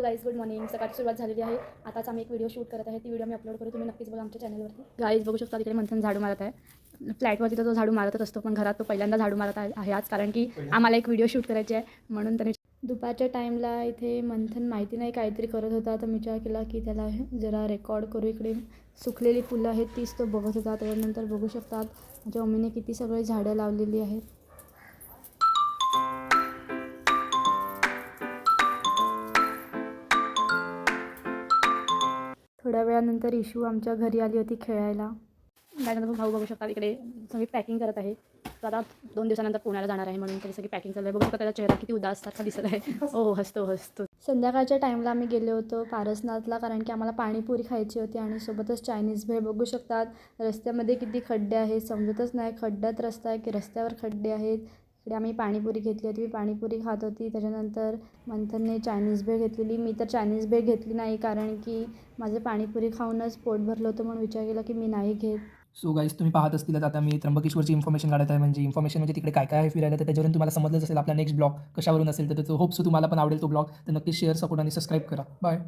Hello guys, good morning. सकाळची सुरुवात झालेली आहे. आताच आम्ही एक व्हिडिओ शूट करत आहे. ती व्हिडिओ मी अपलोड करू, तुम्ही नक्कीच बघा आमच्या चॅनलवरती. गाईज बघू शकता, तिकडे मंथन झाडू मारत आहे. फ्लॅटवरती तर तो झाडू मारतच असतो, पण घरात तो पहिल्यांदा झाडू मारत आहे आज, कारण की आम्हाला एक व्हिडिओ शूट करायची आहे म्हणून त्याने. दुपारच्या टाईमला इथे मंथन माहिती नाही काहीतरी करत होता, तर विचार केला की त्याला जरा रेकॉर्ड करू. इकडे सुकलेली फुलं आहेत तीच तो बघत होता. त्यानंतर बघू शकतात माझ्या मम्मीने किती सगळे झाडं लावलेली आहेत. थोड्या वेळानंतर इशू आमच्या घरी आली होती खेळायला. त्यानंतर भाऊ बघू शकता इकडे सगळी पॅकिंग करत आहे. तर आता 2 दिवसानंतर पुण्याला जाणार आहे म्हणून तरी सगळी पॅकिंग चालू आहे. बघू शकता त्याचा चेहरा किती उदास सारखा दिसत आहे. हो, हसतो. संध्याकाळच्या टाईमला आम्ही गेलो होतो पारसनाथला, कारण की आम्हाला पाणीपुरी खायची होती आणि सोबतच चायनीज भेळ. बघू शकतात रस्त्यामध्ये किती खड्डे आहेत, समजतच नाही खड्ड्यात रस्ता आहे की रस्त्यावर खड्डे आहेत. इकडे आम्ही पाणीपुरी घेतली होती, मी पाणीपुरी खात होती. त्याच्यानंतर मंथनने चायनीज भेळ घेतलेली. मी तर चायनीज भेळ घेतली नाही, कारण की माझं पाणीपुरी खाऊनच पोट भरलं होतं, म्हणून विचार केला की मी नाही घेत. सो गाईज, तुम्ही पाहत असतील आता मी त्र्यंबकेश्वरची इन्फॉर्मेशन काढत आहे. म्हणजे तिकडे काय काय आहे फिरायला, तर त्याच्यावरून तुम्हाला समजलंच असेल आपला नेक्स्ट ब्लॉग कशावरून असेल. तर त्याचं होप सो तुम्हाला पण आवडेल तो ब्लॉग. तर नक्कीच शेअर, सपोर्ट आणि सबस्क्राईब करा. बाय.